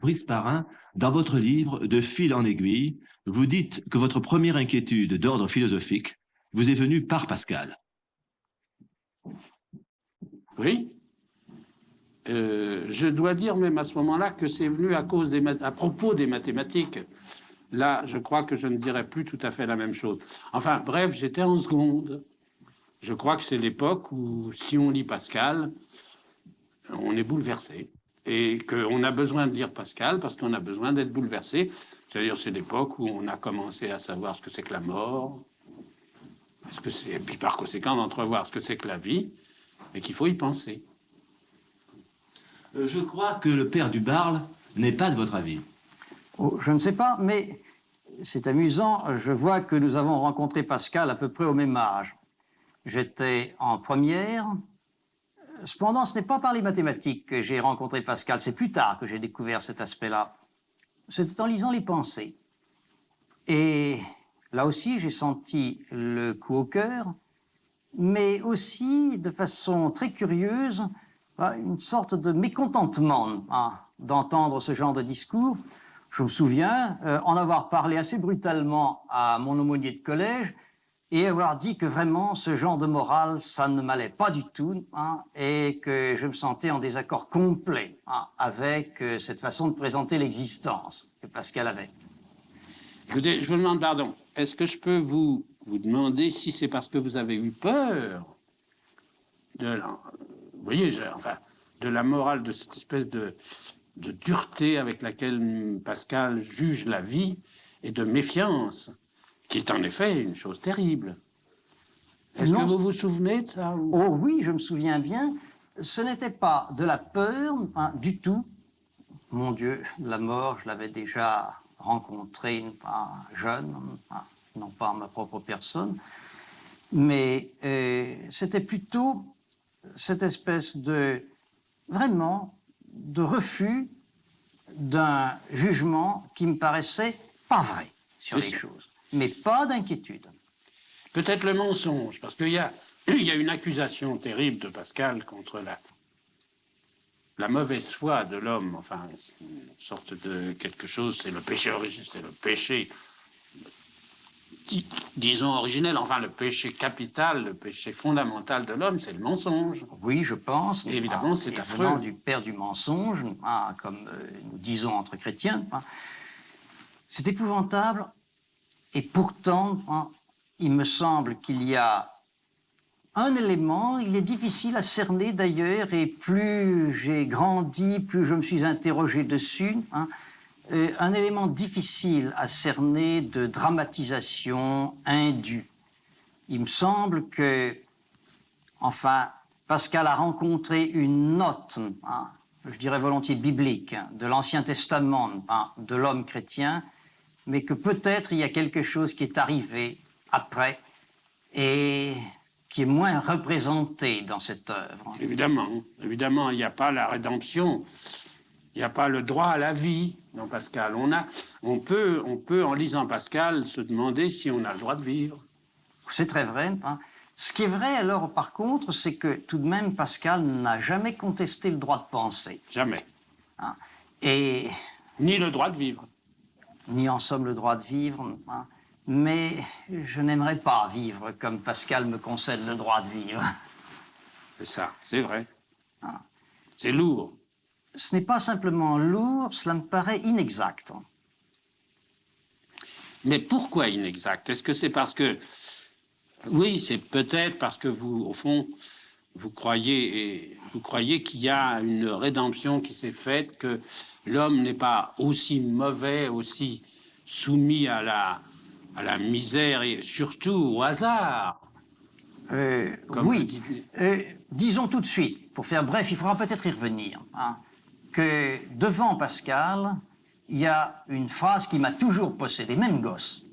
Brice Parrain, dans votre livre De fil en aiguille, vous dites que votre première inquiétude d'ordre philosophique vous est venue par Pascal. Oui. Je dois dire même à ce moment-là que c'est venu à propos des mathématiques. Là, je crois que je ne dirais plus tout à fait la même chose. Enfin, bref, j'étais en seconde. Je crois que c'est l'époque où, si on lit Pascal, on est bouleversé. Et qu'on a besoin de lire Pascal parce qu'on a besoin d'être bouleversé. C'est-à-dire, c'est l'époque où on a commencé à savoir ce que c'est que la mort, et puis par conséquent d'entrevoir ce que c'est que la vie, et qu'il faut y penser. Je crois que le père du Barle n'est pas de votre avis. Oh, je ne sais pas, mais c'est amusant. Je vois que nous avons rencontré Pascal à peu près au même âge. J'étais en première. Cependant, ce n'est pas par les mathématiques que j'ai rencontré Pascal. C'est plus tard que j'ai découvert cet aspect-là. C'était en lisant les pensées. Et là aussi, j'ai senti le coup au cœur, mais aussi, de façon très curieuse, une sorte de mécontentement d'entendre ce genre de discours. Je me souviens en avoir parlé assez brutalement à mon aumônier de collège et avoir dit que vraiment ce genre de morale, ça ne m'allait pas du tout, et que je me sentais en désaccord complet avec cette façon de présenter l'existence que Pascal avait. Écoutez, je vous demande pardon. Est-ce que je peux vous demander si c'est parce que vous avez eu peur vous voyez, de la morale, de cette espèce de dureté avec laquelle Pascal juge la vie et de méfiance, qui est en effet une chose terrible. Est-ce que vous vous souvenez de ça ou... Oh oui, je me souviens bien. Ce n'était pas de la peur du tout. Mon Dieu, la mort, je l'avais déjà rencontrée jeune, non pas ma propre personne, mais c'était plutôt cette espèce vraiment, de refus d'un jugement qui me paraissait pas vrai sur les choses, mais pas d'inquiétude. Peut-être le mensonge, parce qu'il y a une accusation terrible de Pascal contre la mauvaise foi de l'homme, enfin, une sorte de quelque chose, c'est le péché originel, c'est le péché, disons originel, enfin, le péché capital, le péché fondamental de l'homme, c'est le mensonge. Oui, je pense. Et évidemment, c'est affreux. Du père du mensonge, comme nous disons entre chrétiens, c'est épouvantable, et pourtant, il me semble qu'il y a un élément, il est difficile à cerner d'ailleurs, et plus j'ai grandi, plus je me suis interrogé dessus, un élément difficile à cerner de dramatisation indue. Il me semble que, enfin, Pascal a rencontré une note, je dirais volontiers biblique, de l'Ancien Testament, de l'homme chrétien, mais que peut-être il y a quelque chose qui est arrivé après et qui est moins représenté dans cette œuvre. Évidemment, évidemment, il n'y a pas la rédemption, il n'y a pas le droit à la vie dans Pascal. On peut, en lisant Pascal, se demander si on a le droit de vivre. C'est très vrai. Ce qui est vrai, alors, par contre, c'est que tout de même, Pascal n'a jamais contesté le droit de penser. Jamais. Et... Ni le droit de vivre. Ni en somme le droit de vivre. Mais je n'aimerais pas vivre comme Pascal me concède le droit de vivre. C'est ça, c'est vrai. C'est lourd. Ce n'est pas simplement lourd, cela me paraît inexact. Mais pourquoi inexact? Est-ce que c'est parce que... Oui, c'est peut-être parce que vous, au fond, vous croyez qu'il y a une rédemption qui s'est faite, que l'homme n'est pas aussi mauvais, aussi soumis à la misère et surtout au hasard. Oui, disons tout de suite, pour faire bref, il faudra peut-être y revenir, que devant Pascal, il y a une phrase qui m'a toujours possédé, même gosse,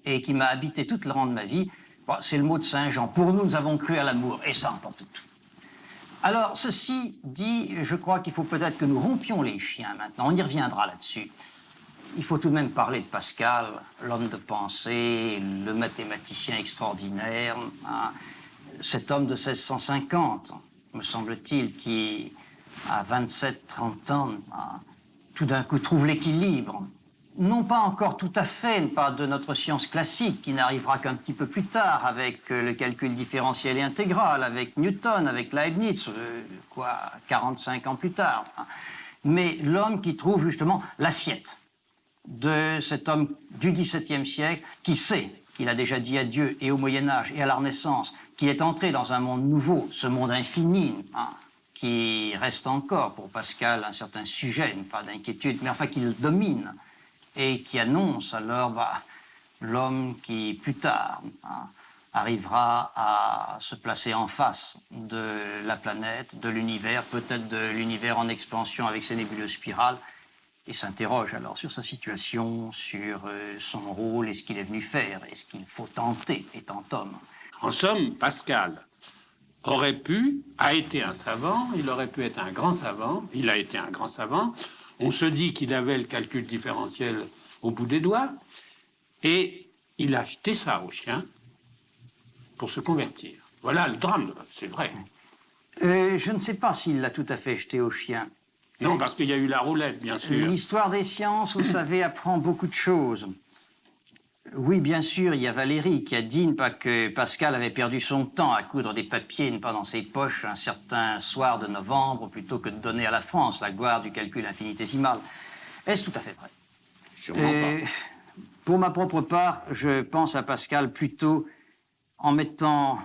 et qui m'a habité toute le rang de ma vie. Bon, c'est le mot de Saint Jean. Pour nous tout à l'amour, et ça emporte tout. Alors, ceci dit, je crois qu'il faut peut-être que nous rompions les chiens maintenant. On y reviendra là-dessus. Il faut tout de même parler de Pascal, l'homme de pensée, le mathématicien extraordinaire, cet homme de 1650, me semble-t-il, qui, à 27-30 ans, tout d'un coup trouve l'équilibre, non pas encore tout à fait, pas de notre science classique qui n'arrivera qu'un petit peu plus tard avec le calcul différentiel et intégral, avec Newton, avec Leibniz, 45 ans plus tard. Mais l'homme qui trouve justement l'assiette de cet homme du XVIIe siècle qui sait qu'il a déjà dit à Dieu et au Moyen-Âge et à la Renaissance qu'il est entré dans un monde nouveau, ce monde infini, qui reste encore pour Pascal un certain sujet, pas d'inquiétude, mais enfin qu'il domine, et qui annonce alors l'homme qui, plus tard, arrivera à se placer en face de la planète, de l'univers, peut-être de l'univers en expansion avec ses nébuleuses spirales, et s'interroge alors sur sa situation, sur son rôle et ce qu'il est venu faire, et ce qu'il faut tenter étant homme. En somme, Pascal a été un savant, il aurait pu être un grand savant, il a été un grand savant. On se dit qu'il avait le calcul différentiel au bout des doigts, et il a jeté ça au chien pour se convertir. Voilà le drame, c'est vrai. Je ne sais pas s'il l'a tout à fait jeté au chien. Non, parce qu'il y a eu la roulette, bien sûr. L'histoire des sciences, vous savez, apprend beaucoup de choses. Oui, bien sûr, il y a Valérie qui a dit que Pascal avait perdu son temps à coudre des papiers pas dans ses poches un certain soir de novembre plutôt que de donner à la France la gloire du calcul infinitésimal. Est-ce tout à fait vrai? Sûrement pas. Pour ma propre part, je pense à Pascal plutôt en mettant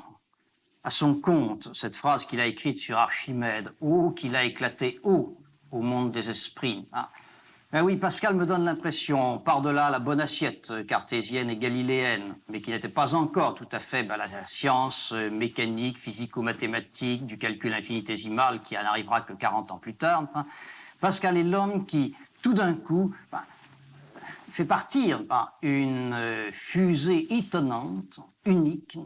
à son compte cette phrase qu'il a écrite sur Archimède, « Oh, qu'il a éclaté haut au monde des esprits ». Ben oui, Pascal me donne l'impression, par-delà la bonne assiette cartésienne et galiléenne, mais qui n'était pas encore tout à fait la science mécanique, physico-mathématique, du calcul infinitésimal qui n'arrivera que 40 ans plus tard. Pascal est l'homme qui, tout d'un coup, fait partir une fusée étonnante, unique,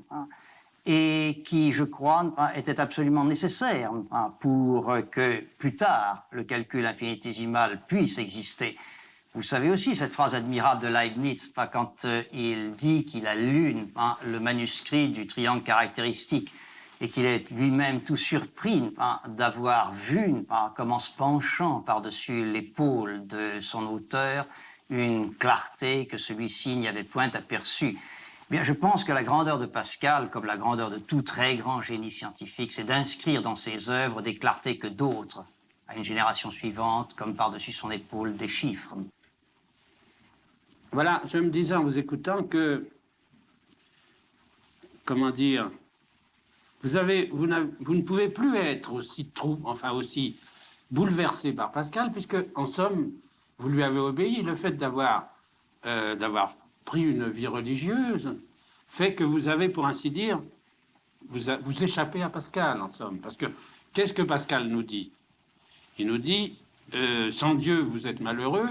et qui, je crois, était absolument nécessaire pour que, plus tard, le calcul infinitésimal puisse exister. Vous savez aussi cette phrase admirable de Leibniz, quand il dit qu'il a lu le manuscrit du triangle caractéristique et qu'il est lui-même tout surpris d'avoir vu, comme en se penchant par-dessus l'épaule de son auteur, une clarté que celui-ci n'y avait point aperçue. Bien, je pense que la grandeur de Pascal, comme la grandeur de tout très grand génie scientifique, c'est d'inscrire dans ses œuvres des clartés que d'autres, à une génération suivante, comme par-dessus son épaule, des chiffres. Voilà, je me disais en vous écoutant que, comment dire, vous ne pouvez plus être aussi aussi bouleversé par Pascal, puisque, en somme, vous lui avez obéi. Le fait d'avoir pris une vie religieuse fait que vous avez, pour ainsi dire, vous échappez à Pascal, en somme. Parce que, qu'est-ce que Pascal nous dit? Il nous dit, sans Dieu, vous êtes malheureux,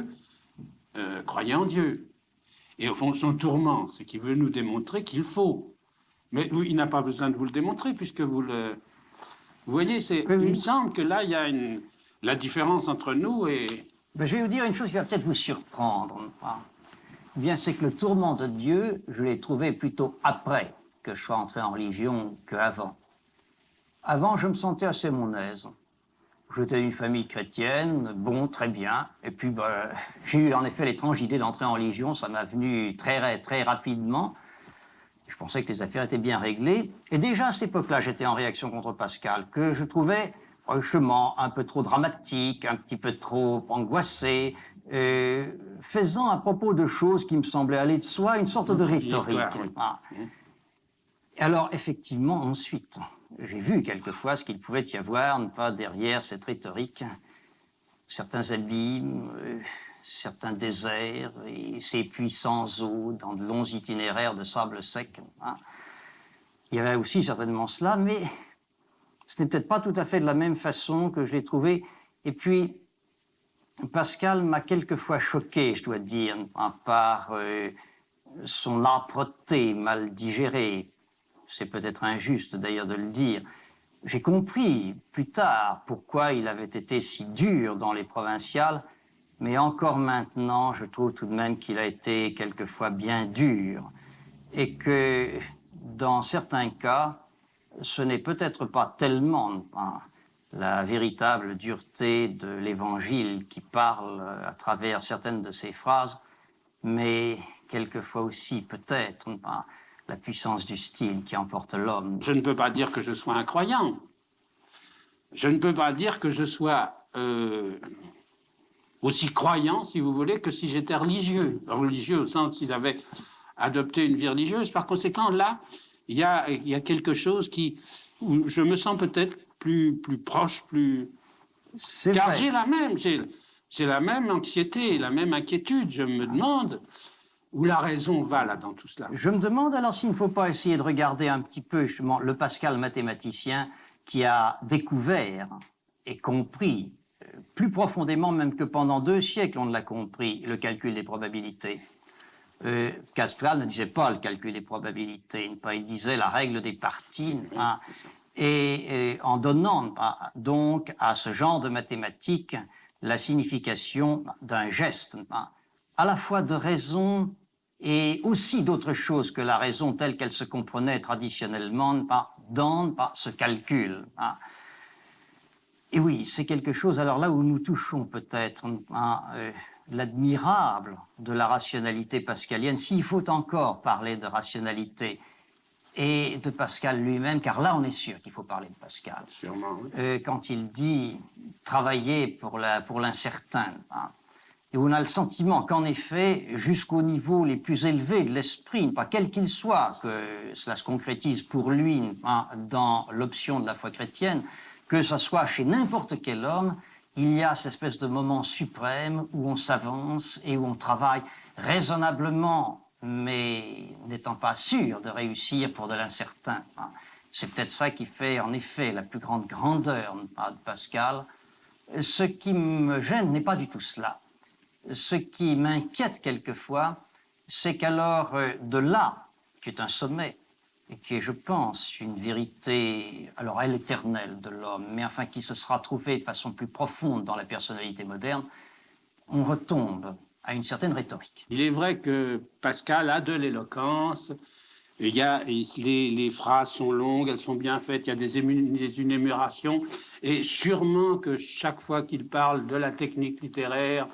croyez en Dieu. Et au fond, son tourment, c'est qu'il veut nous démontrer qu'il faut. Mais il n'a pas besoin de vous le démontrer, puisque vous le... Vous voyez, il me semble que là, il y a la différence entre nous et... Ben, je vais vous dire une chose qui va peut-être vous surprendre. Bien, c'est que le tourment de Dieu, je l'ai trouvé plutôt après que je sois entré en religion qu'avant. Avant, je me sentais assez mon aise. J'étais d'une famille chrétienne, bon, très bien. Et puis, j'ai eu en effet l'étrange idée d'entrer en religion. Ça m'a venu très, très rapidement. Je pensais que les affaires étaient bien réglées. Et déjà, à cette époque-là, j'étais en réaction contre Pascal, que je trouvais franchement un peu trop dramatique, un petit peu trop angoissé, faisant à propos de choses qui me semblaient aller de soi une sorte de rhétorique. Alors, effectivement, ensuite, j'ai vu quelquefois ce qu'il pouvait y avoir, pas derrière cette rhétorique, certains abîmes, certains déserts, et ces puits sans eau, dans de longs itinéraires de sable sec. Il y avait aussi certainement cela, mais ce n'est peut-être pas tout à fait de la même façon que je l'ai trouvé. Et puis, Pascal m'a quelquefois choqué, je dois dire, par son âpreté mal digérée. C'est peut-être injuste d'ailleurs de le dire. J'ai compris plus tard pourquoi il avait été si dur dans les provinciales, mais encore maintenant, je trouve tout de même qu'il a été quelquefois bien dur. Et que, dans certains cas, ce n'est peut-être pas tellement la véritable dureté de l'Évangile qui parle à travers certaines de ces phrases, mais quelquefois aussi peut-être la puissance du style qui emporte l'homme. Je ne peux pas dire que je sois un croyant. Je ne peux pas dire que je sois aussi croyant, si vous voulez, que si j'étais religieux. Religieux au sens s'ils avaient adopté une vie religieuse. Par conséquent, là, il y a quelque chose où je me sens peut-être plus proche, plus... Car j'ai la même anxiété, la même inquiétude. Je me demande où la raison va là dans tout cela. Je me demande alors s'il ne faut pas essayer de regarder un petit peu justement le Pascal mathématicien qui a découvert et compris, plus profondément même que pendant 2 siècles on ne l'a compris, le calcul des probabilités. Pascal ne disait pas le calcul des probabilités, il disait la règle des parties, et en donnant donc à ce genre de mathématiques la signification d'un geste, à la fois de raison et aussi d'autre chose que la raison telle qu'elle se comprenait traditionnellement dans ce calcul. Et oui, c'est quelque chose, alors là où nous touchons peut-être l'admirable de la rationalité pascalienne, s'il faut encore parler de rationalité, et de Pascal lui-même, car là on est sûr qu'il faut parler de Pascal. Sûrement, oui. Quand il dit travailler pour l'incertain, et on a le sentiment qu'en effet, jusqu'au niveau les plus élevés de l'esprit, pas quel qu'il soit, que cela se concrétise pour lui dans l'option de la foi chrétienne, que ce soit chez n'importe quel homme, il y a cette espèce de moment suprême où on s'avance et où on travaille raisonnablement, mais n'étant pas sûr de réussir pour de l'incertain. C'est peut-être ça qui fait en effet la plus grande grandeur de Pascal. Ce qui me gêne n'est pas du tout cela. Ce qui m'inquiète quelquefois, c'est qu'alors de là, qui est un sommet, et qui est, je pense, une vérité, alors elle éternelle de l'homme, mais enfin qui se sera trouvée de façon plus profonde dans la personnalité moderne, on retombe à une certaine rhétorique. Il est vrai que Pascal a de l'éloquence, les phrases sont longues, elles sont bien faites, il y a des énumérations, et sûrement que chaque fois qu'il parle de la technique littéraire,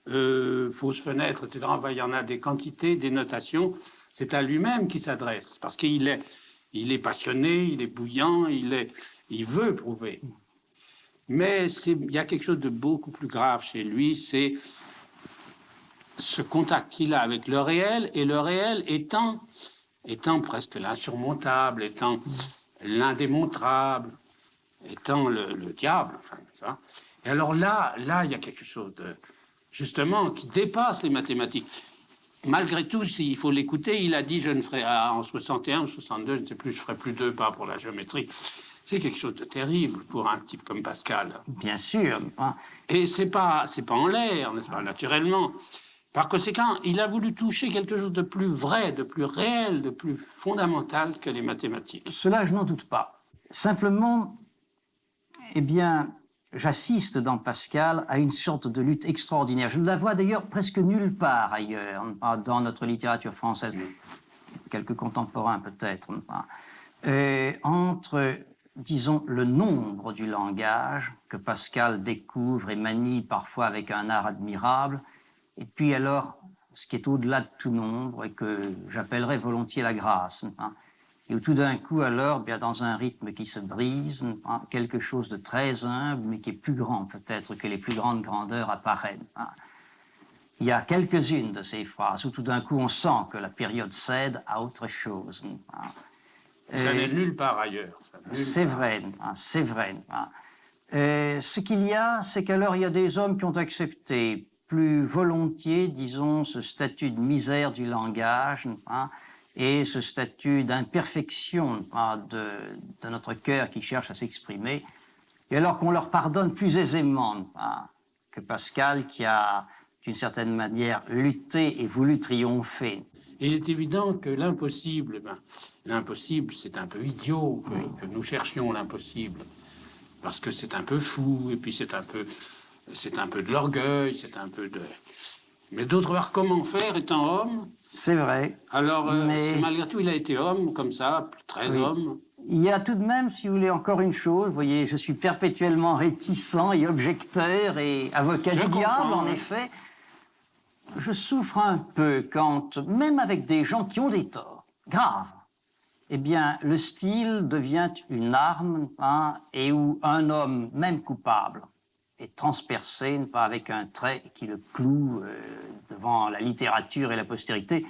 fausse fenêtre, etc., il y en a des quantités, des notations, c'est à lui-même qu'il s'adresse, parce qu'il est passionné, il est bouillant, il veut prouver. Mais il y a quelque chose de beaucoup plus grave chez lui, c'est ce contact qu'il a avec le réel, et le réel étant presque l'insurmontable, étant l'indémontrable, étant le diable, enfin, ça. Et alors là, il y a quelque chose de, justement, qui dépasse les mathématiques. Malgré tout, s'il faut l'écouter, il a dit, je ne ferai, en 61 ou 62, je ne sais plus, je ferai plus 2 pas pour la géométrie. C'est quelque chose de terrible pour un type comme Pascal. Bien sûr. Et c'est pas en l'air, n'est-ce pas, naturellement. Par conséquent, il a voulu toucher quelque chose de plus vrai, de plus réel, de plus fondamental que les mathématiques. Cela, je n'en doute pas. Simplement, eh bien, j'assiste dans Pascal à une sorte de lutte extraordinaire. Je ne la vois d'ailleurs presque nulle part ailleurs, dans notre littérature française. Quelques contemporains peut-être. Entre, disons, le nombre du langage que Pascal découvre et manie parfois avec un art admirable, et puis alors, ce qui est au-delà de tout nombre et que j'appellerais volontiers la grâce, et où tout d'un coup, alors, bien dans un rythme qui se brise, quelque chose de très humble, mais qui est plus grand peut-être que les plus grandes grandeurs apparaît. Il y a quelques-unes de ces phrases où tout d'un coup on sent que la période cède à autre chose. Ça n'est nulle part ailleurs. C'est vrai, c'est vrai. Ce qu'il y a, c'est qu'alors il y a des hommes qui ont accepté plus volontiers, disons, ce statut de misère du langage, et ce statut d'imperfection de notre cœur qui cherche à s'exprimer, et alors qu'on leur pardonne plus aisément que Pascal qui a, d'une certaine manière, lutté et voulu triompher. Il est évident que l'impossible, c'est un peu idiot que nous cherchions l'impossible, parce que c'est un peu fou, et puis c'est un peu de l'orgueil, c'est un peu de... Mais d'autre part, comment faire étant homme? C'est vrai. Alors, malgré tout, il a été homme, comme ça, très homme, Il y a tout de même, si vous voulez, encore une chose. Vous voyez, je suis perpétuellement réticent et objecteur et avocat du diable, en effet. Je souffre un peu quand, même avec des gens qui ont des torts graves, eh bien, le style devient une arme, hein, et où un homme, même coupable, est transpercé, pas avec un trait qui le cloue devant la littérature et la postérité.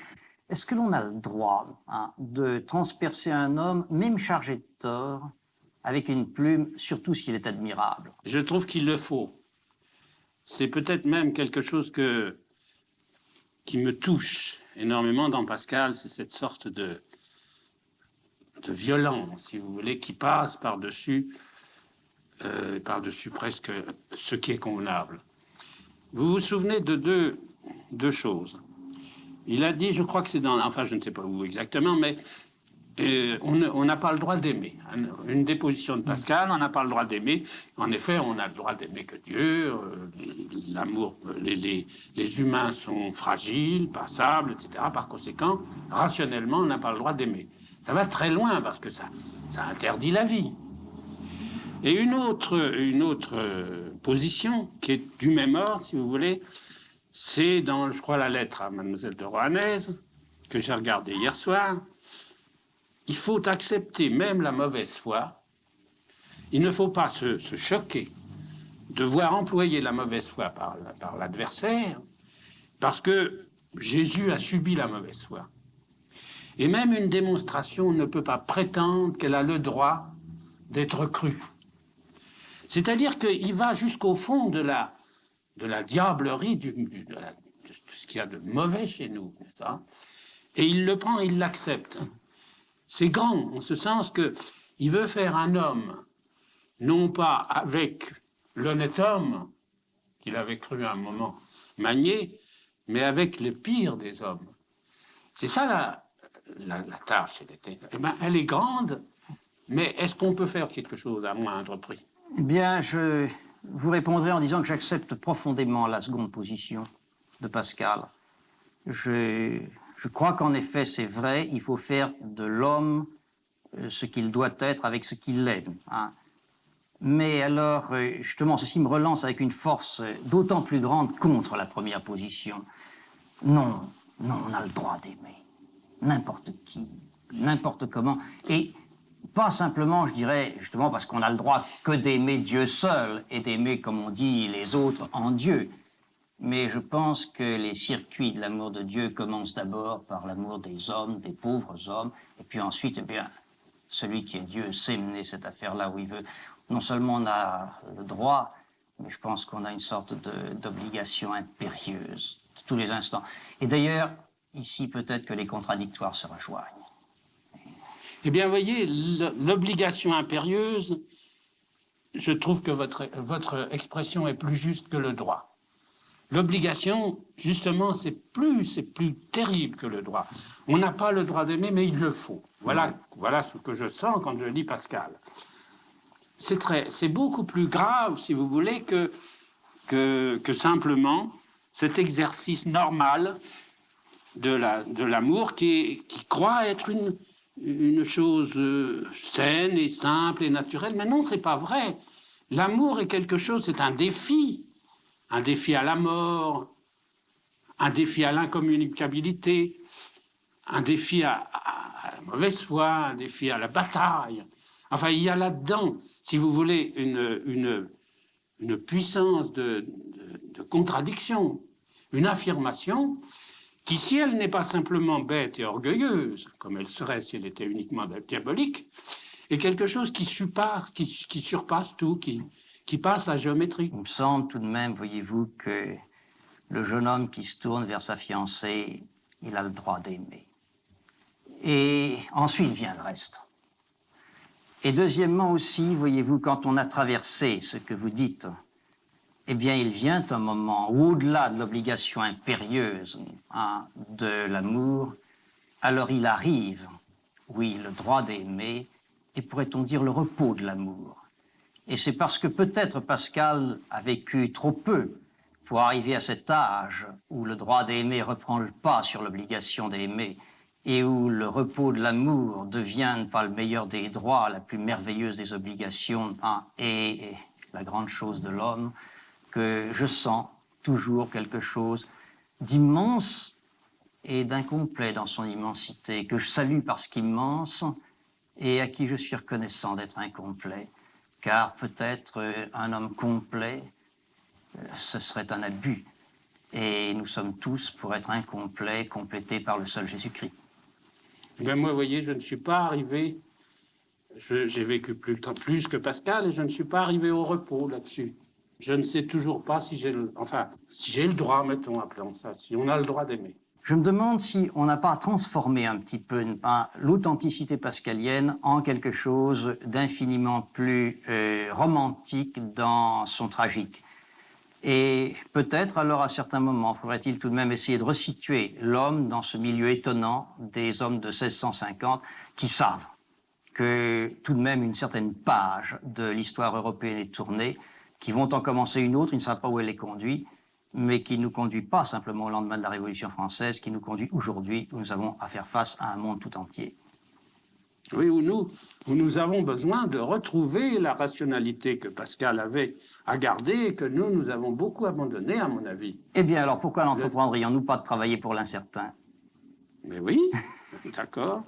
Est-ce que l'on a le droit, hein, de transpercer un homme, même chargé de tort, avec une plume, surtout s'il est admirable? Je trouve qu'il le faut. C'est peut-être même quelque chose qui me touche énormément dans Pascal, c'est cette sorte de violence, si vous voulez, qui passe par-dessus presque ce qui est convenable. Vous vous souvenez de deux choses. Il a dit, je crois que c'est dans... Enfin, je ne sais pas où exactement, mais on n'a pas le droit d'aimer. Une des positions de Pascal, on n'a pas le droit d'aimer. En effet, on a le droit d'aimer que Dieu. L'amour, les humains sont fragiles, passables, etc. Par conséquent, rationnellement, on n'a pas le droit d'aimer. Ça va très loin parce que ça interdit la vie. Et une autre position qui est du même ordre, si vous voulez, c'est dans, je crois, la lettre à Mademoiselle de Rohanès, que j'ai regardée hier soir. Il faut accepter même la mauvaise foi. Il ne faut pas se choquer de voir employer la mauvaise foi par l'adversaire, parce que Jésus a subi la mauvaise foi. Et même une démonstration ne peut pas prétendre qu'elle a le droit d'être crue. C'est-à-dire qu'il va jusqu'au fond de la diablerie, de ce qu'il y a de mauvais chez nous, ça, et il le prend, il l'accepte. C'est grand, en ce sens qu'il veut faire un homme, non pas avec l'honnête homme, qu'il avait cru à un moment manier, mais avec le pire des hommes. C'est ça la tâche. Elle est grande, mais est-ce qu'on peut faire quelque chose à moindre prix? Eh bien, je vous répondrai en disant que j'accepte profondément la seconde position de Pascal. Je crois qu'en effet, c'est vrai, il faut faire de l'homme ce qu'il doit être avec ce qu'il est. Hein. Mais alors, justement, ceci me relance avec une force d'autant plus grande contre la première position. Non, on a le droit d'aimer. N'importe qui, n'importe comment. Et pas simplement, je dirais, justement, parce qu'on a le droit que d'aimer Dieu seul et d'aimer, comme on dit, les autres en Dieu. Mais je pense que les circuits de l'amour de Dieu commencent d'abord par l'amour des hommes, des pauvres hommes, et puis ensuite, eh bien, celui qui est Dieu sait mener cette affaire-là où il veut. Non seulement on a le droit, mais je pense qu'on a une sorte d'obligation impérieuse de tous les instants. Et d'ailleurs, ici, peut-être que les contradictoires se rejoignent. Eh bien, voyez, l'obligation impérieuse, je trouve que votre expression est plus juste que le droit. L'obligation, justement, c'est plus terrible que le droit. On n'a pas le droit d'aimer, mais il le faut. Voilà ce que je sens quand je lis Pascal. C'est beaucoup plus grave, si vous voulez, que simplement cet exercice normal de l'amour qui croit être une chose saine et simple et naturelle. Mais non, c'est pas vrai. L'amour est quelque chose, c'est un défi à la mort, un défi à l'incommunicabilité, un défi à la mauvaise foi, un défi à la bataille. Enfin, il y a là-dedans, si vous voulez, une puissance de contradiction, une affirmation qui, si elle n'est pas simplement bête et orgueilleuse, comme elle serait si elle était uniquement diabolique, est quelque chose qui surpasse tout, qui passe la géométrie. Il me semble tout de même, voyez-vous, que le jeune homme qui se tourne vers sa fiancée, il a le droit d'aimer. Et ensuite vient le reste. Et deuxièmement aussi, voyez-vous, quand on a traversé ce que vous dites, eh bien, il vient un moment où, au-delà de l'obligation impérieuse de l'amour, alors il arrive, oui, le droit d'aimer, et pourrait-on dire le repos de l'amour. Et c'est parce que peut-être Pascal a vécu trop peu pour arriver à cet âge où le droit d'aimer reprend le pas sur l'obligation d'aimer, et où le repos de l'amour devient pas le meilleur des droits, la plus merveilleuse des obligations, et la grande chose de l'homme, que je sens toujours quelque chose d'immense et d'incomplet dans son immensité, que je salue parce qu'immense et à qui je suis reconnaissant d'être incomplet, car peut-être un homme complet, ce serait un abus, et nous sommes tous, pour être incomplets, complétés par le seul Jésus-Christ. Ben moi, vous voyez, je ne suis pas arrivé, j'ai vécu plus que Pascal, et je ne suis pas arrivé au repos là-dessus. Je ne sais toujours pas si j'ai si j'ai le droit, mettons, appelons ça, si on a le droit d'aimer. Je me demande si on n'a pas transformé un petit peu l'authenticité pascalienne en quelque chose d'infiniment plus romantique dans son tragique. Et peut-être alors à certains moments faudrait-il tout de même essayer de resituer l'homme dans ce milieu étonnant des hommes de 1650 qui savent que tout de même une certaine page de l'histoire européenne est tournée, qui vont en commencer une autre, ils ne savent pas où elle les conduit, mais qui ne nous conduit pas simplement au lendemain de la Révolution française, qui nous conduit aujourd'hui où nous avons à faire face à un monde tout entier. Oui, où nous avons besoin de retrouver la rationalité que Pascal avait à garder et que nous avons beaucoup abandonné, à mon avis. Eh bien alors, pourquoi n'entreprendrions-nous pas de travailler pour l'incertain? Mais oui, d'accord.